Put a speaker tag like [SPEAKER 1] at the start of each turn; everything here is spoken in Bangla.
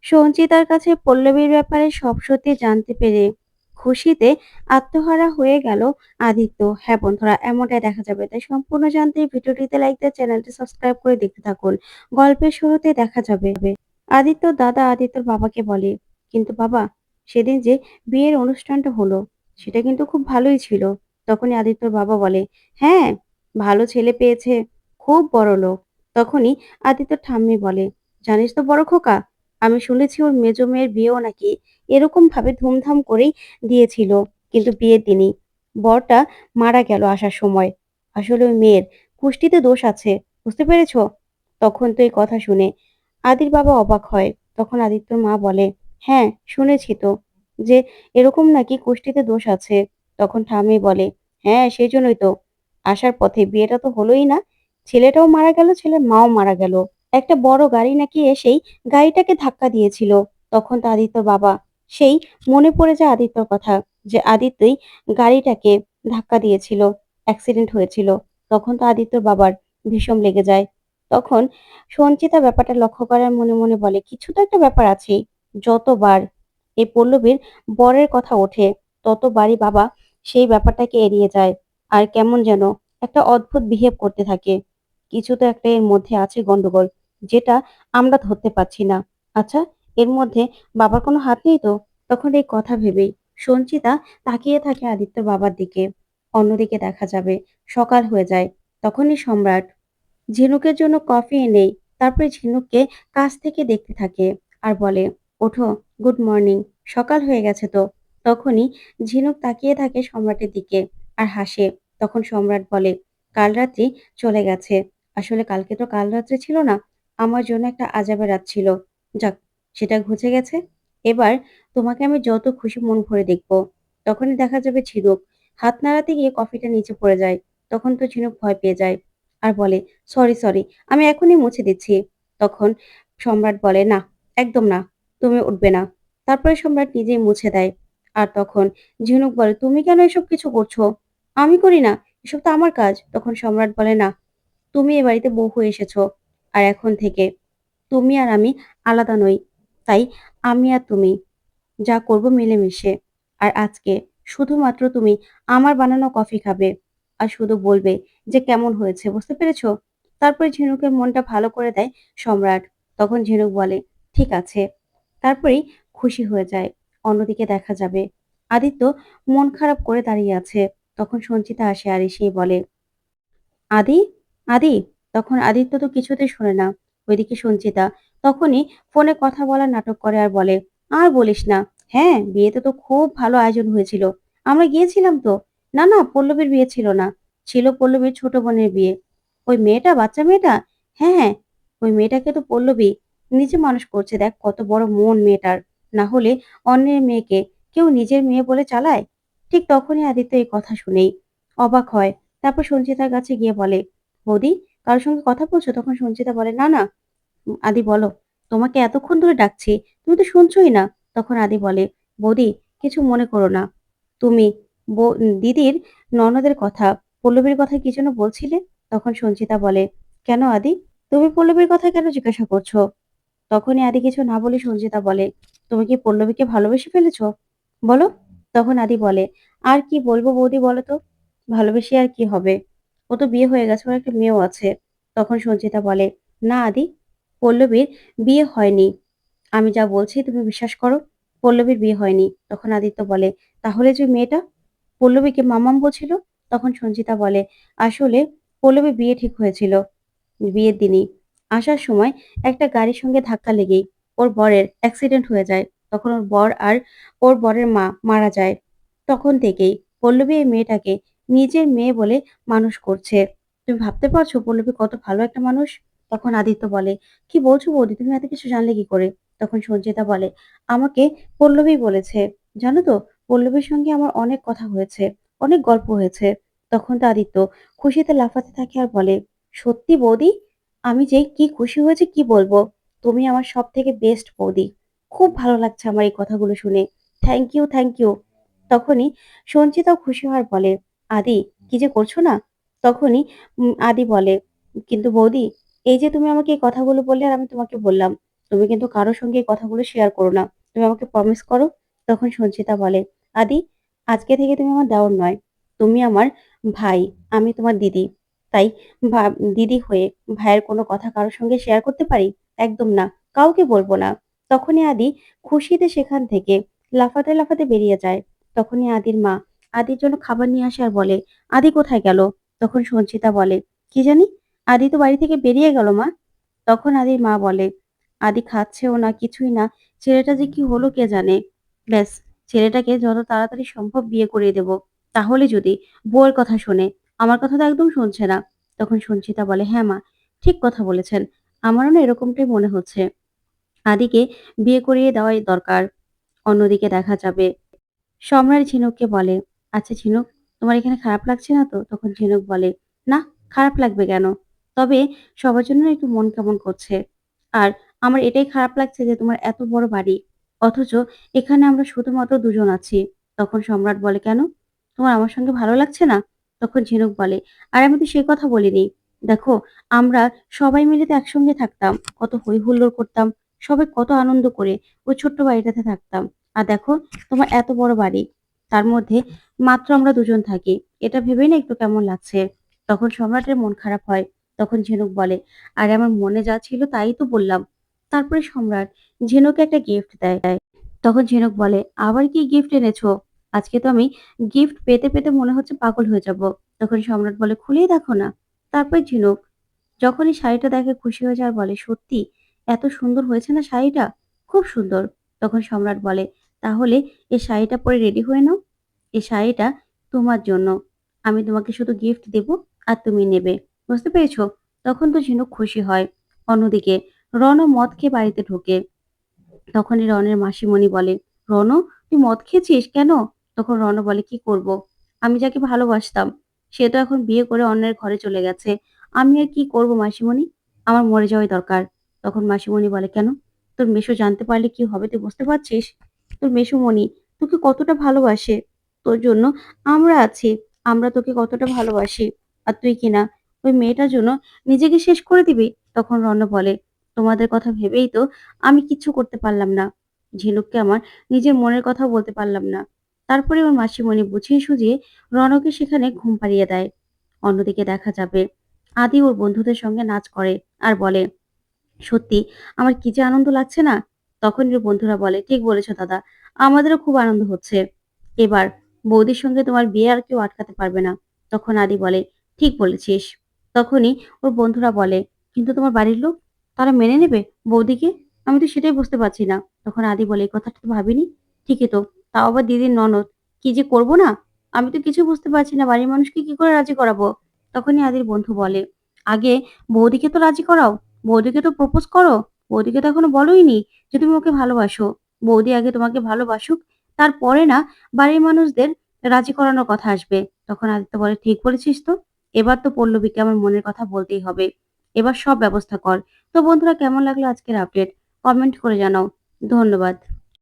[SPEAKER 1] সঞ্চিতার কাছে পল্লবীর ব্যাপারে সব সত্যি জানতে পেরে খুশিতে আত্মহারা হয়ে গেল আদিত্য। হ্যাঁ বন্ধুরা, এমনটাই দেখা যাবে। তাই সম্পূর্ণ জানতে ভিডিওটিতে লাইক দিয়ে চ্যানেলটি সাবস্ক্রাইব করে দেখতে থাকুন। গল্পের শুরুতে দেখা যাবে আদিত্যর দাদা আদিত্যর বাবাকে বলে, কিন্তু বাবা, সেদিন যে বিয়ের অনুষ্ঠানটা হলো সেটা কিন্তু খুব ভালোই ছিল। তখনই আদিত্যর বাবা বলে, হ্যাঁ, ভালো ছেলে পেয়েছে, খুব বড় লোক। তখনই আদিত্যর ঠাম্মি বলে, জানিস তো বড় খোকা, আমি শুনেছি ওর মেজো মেয়ের বিয়েও নাকি এরকম ভাবে ধুমধাম করেই দিয়েছিল, কিন্তু বিয়ের দিনই বরটা মারা গেল আসার সময়। আসলে ওই মেয়ের কুষ্টিতে দোষ আছে, বুঝতে পেরেছো? তখন তো এই কথা শুনে আদির বাবা অবাক হয়। তখন আদিত্যর মা বলে, হ্যাঁ শুনেছি তো, যে এরকম নাকি কুষ্টিতে দোষ আছে। তখন ঠাম্মি বলে, হ্যাঁ সেই জন্যই তো আসার পথে বিয়েটা তো হলোই না, ছেলেটাও মারা গেল, ছেলের মাও মারা গেল। একটা বড় গাড়ি নাকি এসেই গাড়িটাকে ধাক্কা দিয়েছিল। তখন তো আদিত্যর বাবা সেই মনে পড়ে যায় আদিত্যর কথা, যে আদিত্যই গাড়িটাকে ধাক্কা দিয়েছিল, অ্যাক্সিডেন্ট হয়েছিল। তখন তো আদিত্যর বাবার ভীষণ লেগে যায়। তখন সঞ্চিতা ব্যাপারটা লক্ষ্য করার মনে মনে বলে, কিছু তো একটা ব্যাপার আছেই। যতবার এই পল্লবীর বরের কথা ওঠে ততবারই বাবা সেই ব্যাপারটাকে এড়িয়ে যায়, আর কেমন যেন একটা অদ্ভুত বিহেভ করতে থাকে। কিছু তো একটা এর মধ্যে আছে গন্ডগোল, যেটা আমরা ধরতে পারছি না। আচ্ছা, এর মধ্যে বাবার কোনো হাত নেই তো? তখন এই কথা ভেবেই সঞ্চিতা তাকিয়ে থাকে আদিত্যর বাবার দিকে। অন্যদিকে দেখা যাবে সকাল হয়ে যায়। তখনই সম্রাট ঝিনুকের জন্য কফি এনেই, তারপরে ঝিনুককে কাছ থেকে দেখতে থাকে আর বলে, ওঠো, গুড মর্নিং, সকাল হয়ে গেছে তো। তখনই ঝিনুক তাকিয়ে থাকে সম্রাটের দিকে আর হাসে। তখন সম্রাট বলে, কাল রাত্রি চলে গেছে। আসলে কালকে তো কাল রাত্রি ছিল না, আমার জন্য একটা আজাবের রাত ছিল। যাক, সেটা ঘুচে গেছে। এবার তোমাকে আমি যত খুশি মন ভরে দেখবো। তখনই দেখা যাবে ঝিনুক হাত নাড়াতে গিয়ে কফিটা নিচে পড়ে যায়। তখন তো ঝিনুক ভয় পেয়ে যায় আর বলে, সরি, সরি, আমি এখনই মুছে দিচ্ছি। তখন সম্রাট বলে, না, একদম না, তুমি উঠবে না। তারপরে সম্রাট নিজেই মুছে দেয়। আর তখন ঝিনুক বলে, তুমি কেন এসব কিছু করছো? আমি করি না, এসব তো আমার কাজ। তখন সম্রাট বলে, না, তুমি এ বাড়িতে বউ হয়ে এসেছো, আর এখন থেকে তুমি আর আমি আলাদা নই। তাই আমি আর তুমি যা করব মিলেমিশে। আর আজকে শুধুমাত্র তুমি আমার বানানো কফি খাবে আর শুধু বলবে যে কেমন হয়েছে, বুঝতে পেরেছো? তারপরে ঝিনুকের মনটা ভালো করে দেয় সম্রাট। তখন ঝিনুক বলে, ঠিক আছে। তারপরেই খুশি হয়ে যায়। অন্যদিকে দেখা যাবে আদিত্য মন খারাপ করে দাঁড়িয়ে আছে। তখন সঞ্চিতা আসে আর এসেই বলে, আদি, আদি। তখন আদিত্য তো কিছুতেই শোনে না। ওইদিকে সঞ্চিতা তখনই ফোনে কথা বলার নাটক করে আর বলে, আর বলিস না, হ্যাঁ বিয়েতে তো খুব ভালো আয়োজন হয়েছিল, আমরা গিয়েছিলাম তো। না না, পল্লবীর বিয়ে ছিল না, ছিল পল্লবীর ছোট বোনের বিয়ে। ওই মেয়েটা, বাচ্চা মেয়েটা, হ্যাঁ হ্যাঁ, ওই মেয়েটাকে তো পল্লবী নিজে মানুষ করছে, দেখ কত বড় মন মেয়েটার। না হলে অন্যের মেয়েকে কেউ নিজের মেয়ে বলে চালায়? ঠিক তখনই আদিত্য এই কথা শুনেই অবাক হয়। তারপর সঞ্চিতার কাছে গিয়ে বলে, বৌদি, কারোর সঙ্গে কথা বলছো? তখন সঞ্চিতা বলে, না না। আদি বলো, তোমাকে এতক্ষণ ধরে ডাকছি, তুমি তো শুনছোই না। তখন আদি বলে, বৌদি, কিছু মনে করো না। তুমি দিদির ননদের কথা, পল্লবীর কথা কি যেন বলছিলে? তখন সঞ্চিতা বলে, কেন আদি, তুমি পল্লবীর কথা কেন জিজ্ঞাসা করছো? তখনই আদি কিছু না বলে সঞ্চিতা বলে, তুমি কি পল্লবীকে ভালোবেসে ফেলেছো? বলো। তখন আদি বলে, আর কি বলবো বৌদি, বলো তো, ভালোবেসে আর কি হবে, ও তো বিয়ে হয়ে গেছে, ওর একটা মেয়েও আছে। তখন সঞ্চিতা বলে, না আদি, পল্লবীর বিয়ে হয়নি। আমি যা বলছি তুমি বিশ্বাস করো, পল্লবীর বিয়ে হয়নি। তখন আদিত্য বলে, তাহলে যে মেয়েটা পল্লবীকে মামাম বলছিল? তখন সঞ্চিতা বলে, আসলে পল্লবীর বিয়ে ঠিক হয়েছিল বিয়ের দিনই। আসার সময় একটা গাড়ির সঙ্গে ধাক্কা লেগেই ওর বরের অ্যাক্সিডেন্ট হয়ে যায়। তখন ওর বর আর ওর বরের মা মারা যায়। তখন থেকেই পল্লবী এই মেয়েটাকে নিজের মেয়ে বলে মানুষ করছে। তুমি ভাবতে পারছো পল্লবী কত ভালো একটা মানুষ? তখন আদিত্য বলে, কি বলছো বৌদি, তুমি এত কিছু জানলে কি করে? তখন সঞ্চিতা বলে, আমাকে পল্লবী বলেছে। জানো তো, পল্লবীর সঙ্গে আমার অনেক কথা হয়েছে, অনেক গল্প হয়েছে। তখন তো আদিত্য খুশিতে লাফাতে থাকে আর বলে, সত্যি বৌদি, আমি যে কি খুশি হয়েছি কি বলবো। তুমি আমার সব থেকে বেস্ট বৌদি। খুব ভালো লাগছে আমার এই কথাগুলো শুনে। Thank you, thank you. তখনই সঞ্চিতাও খুশি হওয়ার বলে, আদি, কি যে করছো না? তখনই আদি বলে, কিন্তু বৌদি, এই যে তুমি আমাকে এই কথাগুলো বললে আর আমি তোমাকে বললাম, তুমি কিন্তু কারো সঙ্গে এই কথাগুলো শেয়ার করো না। তুমি আমাকে প্রমিস করো।" তখন সঞ্চিতা বলে, "আদি, আজকে থেকে তুমি আমার দেওর নয়। তুমি আমার ভাই, আমি তোমার দিদি। তাই ভা দিদি হয়ে ভাইয়ের কোনো কথা কারো সঙ্গে শেয়ার করতে পারি? একদম না। কাউকে বলব না।" তখনই আদি খুশিতে সেখান থেকে লাফাতে, লাফাতে বেরিয়ে যায়। তখনই আদির মা আদির জন্য খাবার নিয়ে আসে আর বলে, "আদি কোথায় গেল?" তখন সঞ্চিতা বলে, "কি জানি? আদি তো বাড়ি থেকে বেরিয়ে গেল মা।" তখন আদির মা বলে, "আদি খাচ্ছেও না, কিছুই না। ছেলেটা যে কি হলো কে জানে? ব্যাস, ছেলেটাকে যত তাড়াতাড়ি সম্ভব বিয়ে করিয়ে দেব। তাহলে যদি বউয়ের কথা শোনে, আমার কথা তো একদম শুনছে না।" তখন সঞ্চিতা বলে, "হ্যাঁ মা, ঠিক কথা বলেছেন। আমারও না এরকমটাই মনে হচ্ছে। আদিকে বিয়ে করিয়ে দেওয়াই দরকার। অন্যদিকে দেখা যাবে।" সম্রাট ঝিনুককে বলে, "আচ্ছা ঝিনুক, তোমার এখানে খারাপ লাগছে না তো?" তখন ঝিনুক বলে, "না, খারাপ লাগবে কেন? তবে সবার জন্য না একটু মন কেমন করছে। আর আমার এটাই খারাপ লাগছে যে তোমার এত বড় বাড়ি। অথচ এখানে আমরা শুধুমাত্র দুজন আছি।" তখন সম্রাট বলে, "কেন? তোমার আমার সঙ্গে ভালো লাগছে না?" তখন ঝিনুক বলে, "আরে আমি তো সে কথা বলিনি। দেখো, আমরা সবাই মিলে তো একসঙ্গে থাকতাম। কত হৈ হুল্লোড় করতাম। সবাই কত আনন্দ করে ওই ছোট্ট বাড়িটাতে থাকতাম। আর দেখো, তোমার এত বড় বাড়ি। তার মধ্যে মাত্র আমরা দুজন থাকি। এটা ভেবেই না একটু কেমন লাগছে।" তখন সম্রাটের মন খারাপ হয়। তখন ঝিনুক বলে, "আরে আমার মনে যা ছিল তাই তো বললাম।" তারপরে সম্রাট ঝিনুককে একটা গিফট দেয়। তখন ঝিনুক বলে, "আবার কি গিফট এনেছো? আজকে তো আমি গিফট পেতে, পেতে মনে হচ্ছে পাগল হয়ে যাব।" তখন সম্রাট বলে, "খুলেই দেখো না।" তারপরে ঝিনুক যখনই শাড়িটা দেখে খুশি হয়ে যায় আর বলে, "সত্যি এত সুন্দর হয়েছে না শাড়িটা? খুব সুন্দর।" তখন সম্রাট বলে, "তাহলে এই শাড়িটা পরে রেডি হয়ে নাও। এই শাড়িটা তোমার জন্য। আমি তোমাকে শুধু গিফট দেব আর তুমি নেবে। বুঝতে পেরেছো?" তখন তো ঝিনুক খুশি হয়। অন্যদিকে রনও মদ খেয়ে বাড়িতে ঢোকে। তখনই রনের মাসিমণি বলে, "রন, তুই মদ খেয়েছিস কেন?" তখন রন বলে, "কি করব? আমি যাকে ভালোবাসতাম, সে তো এখন বিয়ে করে অন্যের ঘরে চলে গেছে। আমি আর কি করব মাসিমণি? আমার মরে যাওয়াই দরকার।" তখন মাসিমণি বলে, "কেন? তোর মেসো জানতে পারলে কি হবে তুই বুঝতে পারছিস? তোর মেসোমণি তোকে কতটা ভালোবাসে। তোর জন্য আমরা আছি। আমরা তোকে কতটা ভালোবাসি। আর তুই কিনা ওই মেয়েটার জন্য নিজেকে শেষ করে দিবি?" তখন রন বলে, "তোমাদের কথা ভেবেই তো আমি কিচ্ছু করতে পারলাম না। ঝিনুককে আমার নিজের মনের কথা বলতে পারলাম না।" তারপরে ওর মাসিমণি বুঝিয়ে সুঝিয়ে রনকে সেখানে ঘুম পাড়িয়ে দেয়। অন্যদিকে দেখা যাবে আদি ওর বন্ধুদের সঙ্গে নাচ করে আর বলে, "সত্যি আমার কি যে আনন্দ লাগছে না।" তখন ওর বন্ধুরা বলে, "ঠিক বলেছ দাদা, আমাদেরও খুব আনন্দ হচ্ছে। এবার বৌদির সঙ্গে তোমার বিয়ে আর কেউ আটকাতে পারবে না।" তখন আদি বলে, "ঠিক বলেছিস।" তখনই ওর বন্ধুরা বলে, "কিন্তু তোমার বাড়ির লোক, তারা মেনে নেবে বৌদিকে? আমি তো সেটাই বুঝতে পারছি না।" তখন আদি বলে, "এই কথাটা তো ভাবিনি। ঠিকই তো, তাও আবার দিদির ননদ। কি যে করব না? আমি তো কিছু বুঝতে পারছি না, বাড়ির মানুষকে কি করে রাজি করাবো?" তখনই আদির বন্ধু বলে, "আগে বৌদিকে তো রাজি করাও। বৌদিকে তো প্রপোজ করো। বৌদিকে তো এখনো বলোইনি যে তুমি ওকে ভালোবাসো। বৌদি আগে তোমাকে ভালোবাসুক, তারপরে না বাড়ির মানুষদের রাজি করানোর কথা আসবে।" তখন আদিত্য বলে, "ঠিক বলেছিস তো। এবার তো পল্লবীকে আমার মনের কথা বলতেই হবে। এবার সব ব্যবস্থা কর।" তো বন্ধুরা, কেমন লাগলো আজকের আপডেট? কমেন্ট করে জানাও। ধন্যবাদ।